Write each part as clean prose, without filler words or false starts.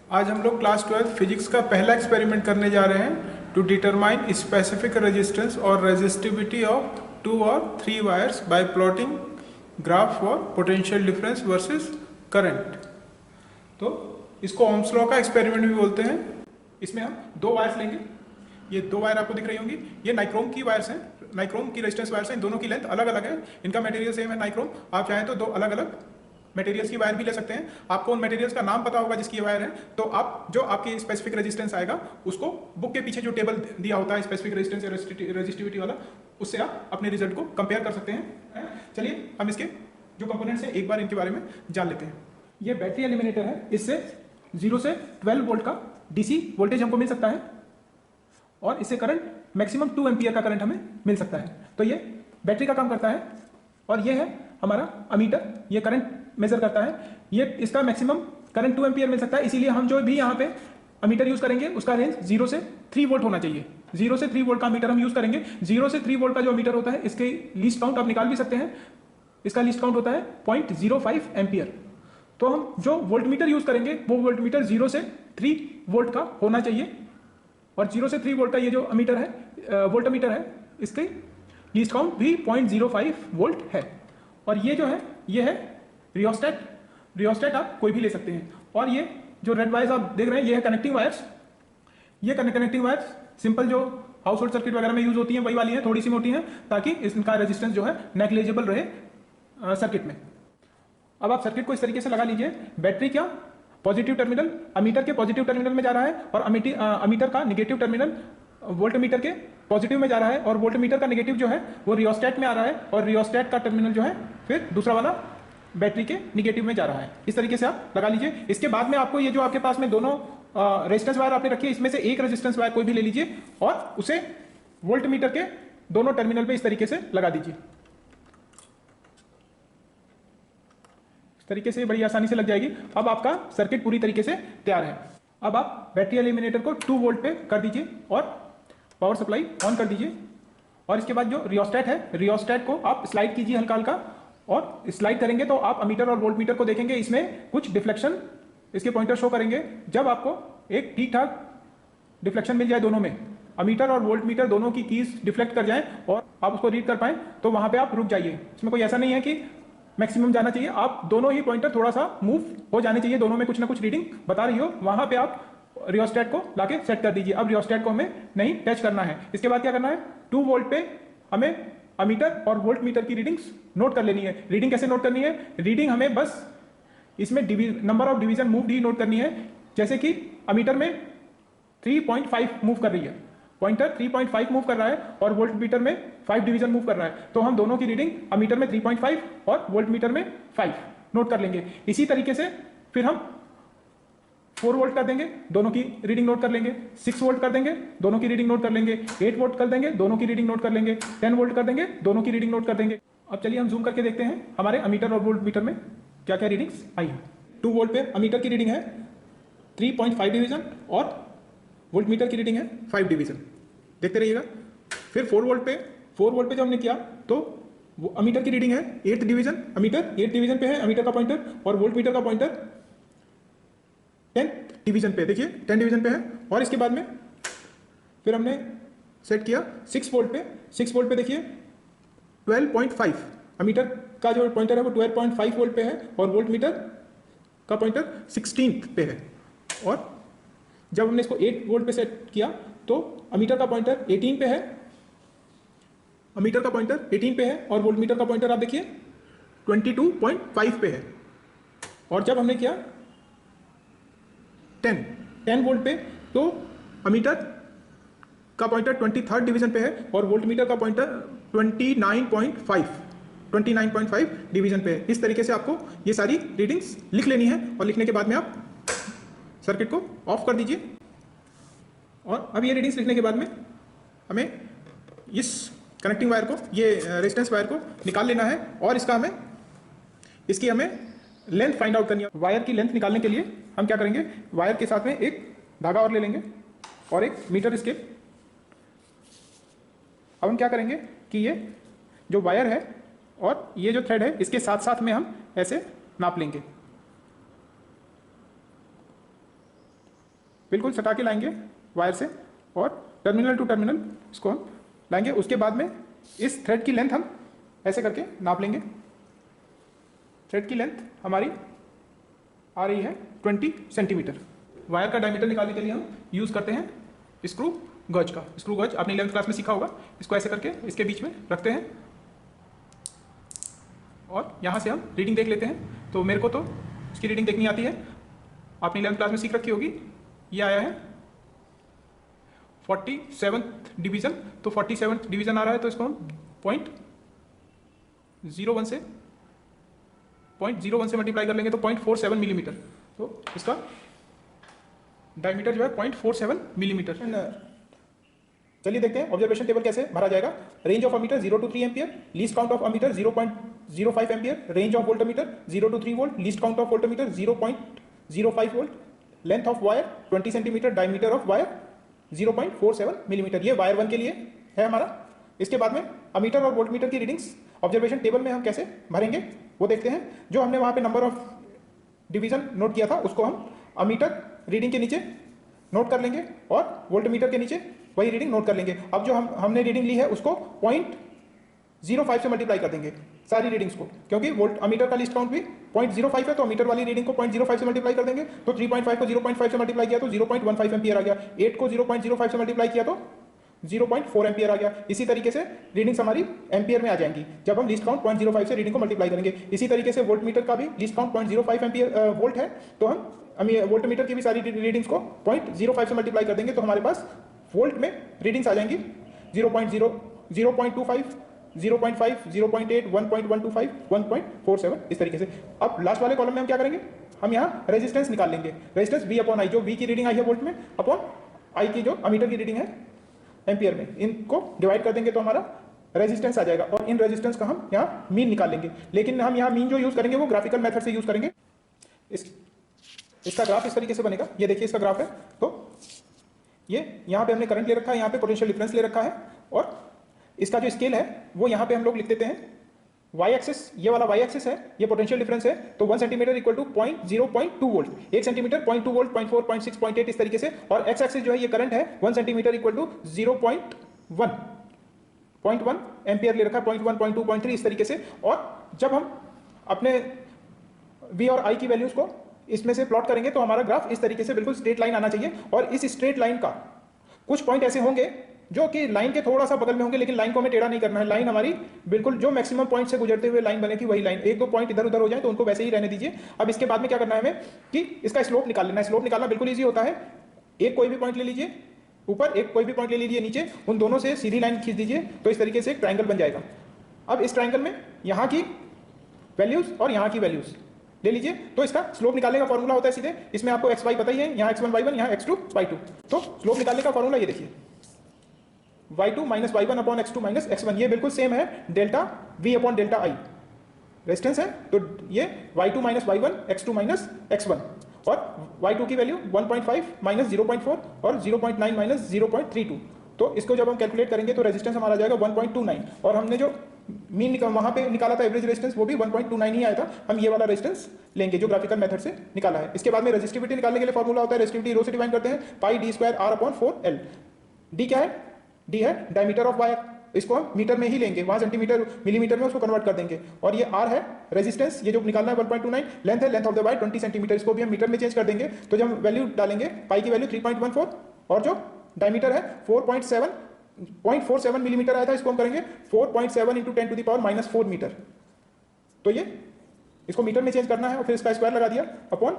आज हम लोग क्लास 12 फिजिक्स का पहला एक्सपेरिमेंट करने जा रहे हैं टू डिटरमाइन स्पेसिफिक रेजिस्टेंस और रेजिस्टिविटी ऑफ 2 और 3 wires bye plotting graph for potential difference versus current. तो इसको ओम्स लॉ का एक्सपेरिमेंट भी बोलते हैं। इसमें हम दो वायर्स लेंगे। ये दो वायर आपको दिख रही होंगी, ये नाइक्रोम की वायर्स हैं, नाइक्रोम की रेजिस्टेंस वायर्स हैं। इन दोनों की लेंथ अलग अलग है, इनका मटेरियल सेम है नाइक्रोम। आप चाहें तो दो अलग अलग मटेरियल्स की वायर भी ले सकते हैं। आपको उन मटेरियल्स का नाम पता होगा जिसकी वायर है, तो आप जो आपकी स्पेसिफिक रेजिस्टेंस आएगा उसको बुक के पीछे जो टेबल दिया होता है स्पेसिफिक रेजिस्टेंस या रेजिस्टिविटी वाला, उससे आप अपने रिजल्ट को कंपेयर कर सकते हैं। चलिए हम इसके जो कंपोनेंट्स हैं एक बार इनके बारे में जान लेते हैं। ये बैटरी एलिमिनेटर है, इससे 0 से 12 वोल्ट का डीसी वोल्टेज हमको मिल सकता है और इससे करंट मैक्सिमम 2 एम्पियर का करंट हमें मिल सकता है। तो ये बैटरी का काम करता है और ये है हमारा अमीटर, ये करंट मेजर करता है। ये इसका मैक्सिमम करंट 2 एम्पियर मिल सकता है, इसीलिए हम जो भी यहाँ पे अमीटर यूज करेंगे उसका रेंज 0 से 3 वोल्ट होना चाहिए। 0 से 3 वोल्ट का अमीटर हम यूज करेंगे। 0 से 3 वोल्ट का जो अमीटर होता है इसके लीस्ट काउंट आप निकाल भी सकते हैं। इसका लीस्ट काउंट होता है 0.05 एम्पियर। तो हम जो वोल्ट मीटर यूज करेंगे वो वोल्ट मीटर 0 से 3 वोल्ट का होना चाहिए। और 0 से 3 वोल्ट का ये जो अमीटर है, वोल्ट मीटर है, इसके लीस्ट काउंट भी 0.05 वोल्ट है। और ये जो है ये है रियोस्टेट। रियोस्टेट आप कोई भी ले सकते हैं। और ये जो रेड वायर्स आप देख रहे हैं ये है कनेक्टिंग वायर्स। ये कनेक्टिंग वायर्स सिंपल जो हाउस होल्ड सर्किट वगैरह में यूज होती हैं वही वाली है, थोड़ी सी मोटी है ताकि इनका रेजिस्टेंस जो है नेग्लिजिबल रहे सर्किट में। अब आप सर्किट को इस तरीके से लगा लीजिए। बैटरी क्या पॉजिटिव टर्मिनल अमीटर के पॉजिटिव टर्मिनल में जा रहा है और अमीटर का निगेटिव टर्मिनल वोल्ट मीटर के पॉजिटिव में जा रहा है और वोल्ट मीटर का नेगेटिव जो है वो रियोस्टेट में आ रहा है और रियोस्टेट का टर्मिनल जो है फिर दूसरा वाला बैटरी के निगेटिव में जा रहा है। इस तरीके से आप लगा लीजिए। इसके बाद में आपको ये जो आपके पास में दोनों रेजिस्टेंस वायर आपने रखी है, इसमें से एक रेजिस्टेंस वायर कोई भी ले लीजिए और उसे वोल्ट मीटर के दोनों टर्मिनल पे इस तरीके से लगा दीजिए। इस तरीके से बड़ी आसानी से लग जाएगी। अब आपका सर्किट पूरी तरीके से तैयार है। अब आप बैटरी एलिमिनेटर को 2 वोल्ट पे कर दीजिए और पावर सप्लाई ऑन कर दीजिए। और इसके बाद जो रियोस्टेट है, रियोस्टेट को आप स्लाइड कीजिए हल्का हल्का, और स्लाइड करेंगे तो आप अमीटर और वोल्ट मीटर को देखेंगे, इसमें कुछ डिफ्लेक्शन इसके पॉइंटर शो करेंगे। जब आपको एक ठीक ठाक डिफ्लेक्शन मिल जाए, दोनों में अमीटर और वोल्ट मीटर दोनों की कीज डिफ्लेक्ट कर जाएं और आप उसको रीड कर पाएं, तो वहां पे आप रुक जाइए। इसमें कोई ऐसा नहीं है कि मैक्सिमम जाना चाहिए, आप दोनों ही पॉइंटर थोड़ा सा मूव हो जाने चाहिए, दोनों में कुछ ना कुछ रीडिंग बता रही हो, वहां पे आप रियोस्टेट को लाके सेट कर दीजिए। अब रियोस्टेट को हमें नहीं टच करना है। इसके बाद क्या करना है, 2 वोल्ट पे हमें अमीटर और वोल्ट मीटर की रीडिंग्स नोट कर लेनी है। रीडिंग कैसे नोट करनी है, रीडिंग हमें बस इसमें number of division move he note करनी है। जैसे कि अमीटर में 3.5 मूव कर रही है, पॉइंटर 3.5 मूव कर रहा है और वोल्ट मीटर में 5 डिवीजन मूव कर रहा है, तो हम दोनों की रीडिंग अमीटर में 3.5 और वोल्ट मीटर में 5 नोट कर लेंगे। इसी तरीके से फिर हम 4 वोल्ट कर देंगे, दोनों की रीडिंग नोट कर लेंगे। 6 वोल्ट कर देंगे, दोनों की रीडिंग नोट कर लेंगे। 8 वोल्ट कर देंगे, दोनों की रीडिंग नोट कर लेंगे। 10 वोल्ट कर देंगे, दोनों की रीडिंग नोट कर देंगे। अब चलिए हम जूम करके देखते हैं हमारे अमीटर और वोल्ट मीटर में क्या क्या रीडिंग्स आई है। 2 वोल्ट पे अमीटर की रीडिंग है 3.5 डिवीजन और वोल्ट मीटर की रीडिंग है 5 डिवीजन। देखते रहिएगा। फिर 4 वोल्ट पे जो हमने किया तो वो अमीटर की रीडिंग है 8th division, ammeter 8th division पे है अमीटर का पॉइंटर, और वोल्ट मीटर का पॉइंटर 10th डिवीजन पे, देखिए 10 डिवीजन पे है। और इसके बाद में फिर हमने सेट किया 6 वोल्ट पे। 6 वोल्ट पे देखिए 12.5 अमीटर का जो पॉइंटर है वो 12.5 वोल्ट पे है और वोल्ट मीटर का पॉइंटर 16th पे है। और जब हमने इसको 8 वोल्ट पे सेट किया तो अमीटर का पॉइंटर 18 पे है, अमीटर का पॉइंटर 18 पे है और वोल्ट मीटर का पॉइंटर आप देखिए 22.5 पे है। और जब हमने किया 10 वोल्ट पे तो अमीटर का पॉइंटर 23rd डिवीजन पे है और वोल्ट मीटर का पॉइंटर 29.5 डिवीजन पे है। इस तरीके से आपको ये सारी रीडिंग्स लिख लेनी है और लिखने के बाद में आप सर्किट को ऑफ कर दीजिए। और अब ये रीडिंग्स लिखने के बाद में हमें इस कनेक्टिंग वायर को, ये रेजिस्टेंस वायर को निकाल लेना है और इसकी हमें लेंथ फाइंड आउट करनी है। वायर की लेंथ निकालने के लिए हम क्या करेंगे, वायर के साथ में एक धागा और ले लेंगे और एक मीटर स्केप। अब हम क्या करेंगे कि ये जो वायर है और ये जो थ्रेड है इसके साथ साथ में हम ऐसे नाप लेंगे। बिल्कुल सटा के लाएंगे वायर से और टर्मिनल टू टर्मिनल इसको हम लाएंगे। उसके बाद में इस थ्रेड की लेंथ हम ऐसे करके नाप लेंगे। थ्रेड की लेंथ हमारी आ रही है 20 सेंटीमीटर। वायर का डायमीटर निकालने के लिए हम यूज़ करते हैं स्क्रू गज का। स्क्रू गज आपने 11th क्लास में सीखा होगा। इसको ऐसे करके इसके बीच में रखते हैं और यहाँ से हम रीडिंग देख लेते हैं। तो मेरे को तो इसकी रीडिंग देखनी आती है, आपने 11th क्लास में सीख रखी होगी। ये आया है 47th डिवीज़न, तो 47th डिवीज़न आ रहा है, तो इसको हम 0.01 से 0.01 से मल्टीप्लाई कर लेंगे तो 0.47 मिलीमीटर। तो इसका डायमीटर जो है 0.47 मिलीमीटर। चलिए देखते हैं ऑब्जर्वेशन टेबल कैसे भरा जाएगा। Range of ammeter 0 to 3 ampere, least count of ammeter 0.05 ampere, range of voltmeter 0 to 3 volt, least count of voltmeter 0.05 volt, length of wire 20 centimetre, diameter of wire 0.47 millimetre. ये wire 1 के लिए है हमारा। इसके बाद में अमीटर और वोल्टमीटर की रीडिंग्स ऑब्जर्वेशन टेबल में हम कैसे भरेंगे वो देखते हैं। जो हमने वहाँ पे नंबर ऑफ डिवीजन नोट किया था उसको हम अमीटर रीडिंग के नीचे नोट कर लेंगे और वोल्टमीटर के नीचे वही रीडिंग नोट कर लेंगे। अब जो हमने रीडिंग ली है उसको 0.05 से मल्टीप्लाई कर देंगे सारी रीडिंग्स को, क्योंकि वोल्ट अमीटर का लिस्ट काउंट भी 0.05 है, तो अमीटर वाली रीडिंग को 0.05 से मल्टीप्लाई कर देंगे। तो 3.5 को 0.5 से मल्टीप्लाई किया तो 0.15 एम्पियर आ गया। 8 को 0.05 से मल्टीप्लाई किया तो 0.4 एम्पियर आ गया। इसी तरीके से रीडिंग्स हमारी एम्पियर में आ जाएंगी जब हम लिस्ट काउंट 0.05 से रीडिंग को मल्टीप्लाई करेंगे। इसी तरीके से वोल्टमीटर का भी लिस्ट काउंट 0.05 एम्पियर वोल्ट है, तो हम वोल्टमीटर की भी सारी रीडिंग्स को 0.05 से मल्टीप्लाई कर देंगे तो हमारे पास वोल्ट में रीडिंग्स आ जाएंगी 0.0, 0.25, 0.5, 0.8, 1.125, 1.47 इस तरीके से। अब लास्ट वाले कॉलम में हम क्या करेंगे, हम यहाँ रेजिस्टेंस निकाल लेंगे। रेजिस्टेंस V अपॉन आई, जो V की रीडिंग आई है वोल्ट में, अपॉन I की जो अमीटर की रीडिंग है एम्पियर में, इनको डिवाइड कर देंगे तो हमारा रेजिस्टेंस आ जाएगा। और इन रेजिस्टेंस का हम यहाँ मीन निकाल लेंगे। लेकिन हम यहाँ मीन जो यूज करेंगे वो ग्राफिकल मेथड से यूज करेंगे। इसका ग्राफ इस तरीके से बनेगा। ये देखिए इसका ग्राफ है। तो ये यहाँ पे हमने करंट ले रखा है, यहाँ पे पोटेंशियल डिफरेंस ले रखा है, और इसका जो स्केल है वो यहाँ पे हम लोग लिख देते हैं y एक्सिस। ये वाला y एक्सिस है, ये पोटेंशियल डिफरेंस है। तो 1 centimetre equal to 0.2 volt, 1 centimetre 0.2 volt, 0.4, 0.6, 0.8 इस तरीके से। और x एक्सिस जो है ये करंट है, 1 सेंटीमीटर इक्वल टू 0.1 एम्पियर ले रखा है, 0.1, 0.2, 0.3 इस तरीके से। और जब हम अपने v और i की वैल्यूज को इसमें से प्लॉट करेंगे तो हमारा ग्राफ इस तरीके से बिल्कुल स्ट्रेट लाइन आना चाहिए। और इस स्ट्रेट लाइन का कुछ पॉइंट ऐसे होंगे जो कि लाइन के थोड़ा सा बगल में होंगे, लेकिन लाइन को हमें टेढ़ा नहीं करना है। लाइन हमारी बिल्कुल जो मैक्सिमम पॉइंट से गुजरते हुए लाइन बनेगी वही लाइन। एक दो पॉइंट इधर उधर हो जाए तो उनको वैसे ही रहने दीजिए। अब इसके बाद में क्या करना है हमें कि इसका स्लोप निकाल लेना है। स्लोप निकालना बिल्कुल ईजी होता है। एक कोई भी पॉइंट ले लीजिए ऊपर, एक कोई भी पॉइंट ले लीजिए नीचे, उन दोनों से सीधी लाइन खींच दीजिए तो इस तरीके से एक ट्राइंगल बन जाएगा। अब इस ट्राइंगल में यहाँ की वैल्यूज और यहाँ की वैल्यूज ले लीजिए। तो इसका स्लोप निकालने का फॉर्मूला होता है सीधे, इसमें आपको x y पता ही है, यहाँ x1 y1, यहाँ x2 y2। तो स्लोप निकालने का फॉर्मूला ये देखिए, y2 minus y1 upon x2 minus x1। ये बिल्कुल सेम है delta v upon delta i। Resistance है तो ये y2 minus y1, x2 minus x1। और y2 की वैल्यू 1.5 माइनस 0.4 और 0.9 माइनस 0.32। तो इसको जब हम कैलकुलेट करेंगे तो रेजिस्टेंस हमारा जाएगा 1.29। और हमने जो मीन वहां पे निकाला था एवरेज रेजिस्टेंस, वो भी 1.29 ही आया था। हम ये वाला रेजिस्टेंस लेंगे जो ग्राफिकल मेथड से निकाला है। इसके बाद में रेजिस्टिविटी निकालने के लिए फॉर्मूला होता है, रेजिस्टिविटी रो से डिवाइड करते हैं, पाई d square r upon 4l। d क्या है, d है डायमीटर ऑफ वायर, इसको हम मीटर में ही लेंगे, वहां सेंटीमीटर मिलीमीटर में उसको कन्वर्ट कर देंगे। और ये r है रेजिस्टेंस, ये जो निकालना है 1.29। लेंथ है, length of the wire 20 centimetre, इसको भी हम मीटर में चेंज कर देंगे। तो जब हम वैल्यू डालेंगे, पाई की वैल्यू 3.14 और जो डायमीटर है 0.47 मिलीमीटर आया था, इसको हम करेंगे 4.7 into 10 to the power minus 4 metre. तो ये इसको मीटर में चेंज करना है और फिर इसका स्क्वायर लगा दिया upon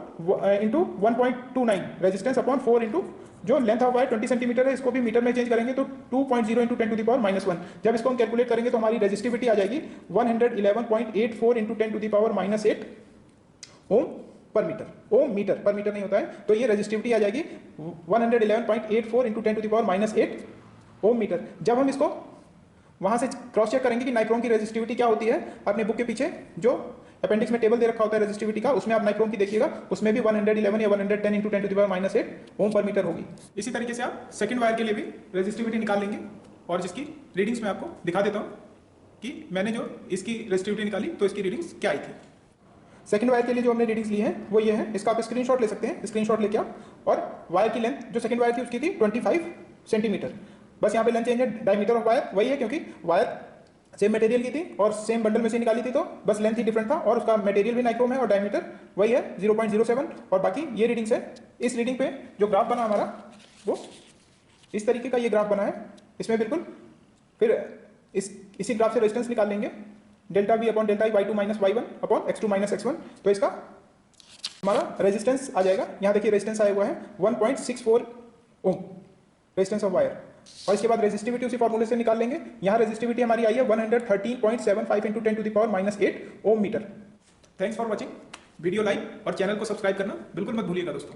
into 1.29 resistance upon 4 into जो लेंथ ऑफ वायर 20 सेंटीमीटर है, इसको भी मीटर में चेंज करेंगे तो 2.0 into 10 to the power minus 1। जब इसको हम कैलकुलेट करेंगे तो हमारी रेजिस्टिविटी आ जाएगी 111.84 into 10 to the power minus 8 ohm per metre. Ohm metre per metre नहीं होता है। तो ये रेजिस्टिविटी आ जाएगी 111.84 into 10 to the power minus 8 ohm metre. जब हम इसको वहां से क्रॉस चेक करेंगे कि नाइक्रोम की रेजिस्टिविटी क्या होती है, अपने बुक के पीछे जो अपेंडिक्स में टेबल दे रखा होता है रेजिस्टिविटी का, उसमें आप नाइक्रोम की देखिएगा, उसमें भी 111 या 110 into 10 to the power minus 8 ohm per metre होगी। इसी तरीके से आप सेकंड वायर के लिए भी रेजिस्टिविटी निकाल लेंगे और जिसकी रीडिंग्स मैं आपको दिखा देता हूँ कि मैंने जो इसकी रेजिस्टिविटी निकाली तो इसकी रीडिंग्स क्या आई थी। सेकंड वायर के लिए जो हमने रीडिंग्स ली है वो ये है, इसका आप स्क्रीनशॉट ले सकते हैं, स्क्रीनशॉट लेके आप और वायर की लेंथ जो सेकंड वायर थी उसकी थी 25 सेंटीमीटर। बस यहाँ पे लेंथ चेंज है, डायमीटर ऑफ वायर वही है क्योंकि वायर सेम मटेरियल की थी और सेम बंडल में से निकाली थी, तो बस लेंथ ही डिफरेंट था और उसका मटेरियल भी नाइक्रोम है और डायमीटर वही है 0.07। और बाकी ये रीडिंग्स है। इस रीडिंग पे जो ग्राफ बना हमारा वो इस तरीके का ये ग्राफ बना है। इसमें बिल्कुल फिर इसी ग्राफ से रेजिस्टेंस निकाल लेंगे, delta we upon delta y2 minus y1 upon x2 minus x1। तो इसका हमारा रेजिस्टेंस आ जाएगा, यहाँ देखिए रेजिस्टेंस आया हुआ है 1.64 ओम रेजिस्टेंस ऑफ वायर। और इसके बाद रेजिस्टिविटी उसी फॉर्मूले से निकाल लेंगे। यहाँ रेजिस्टिविटी हमारी आई है 113.75 into 10⁻⁸ ohm metre. Thanks for watching. Video like और चैनल को सब्सक्राइब करना बिल्कुल मत भूलिएगा दोस्तों।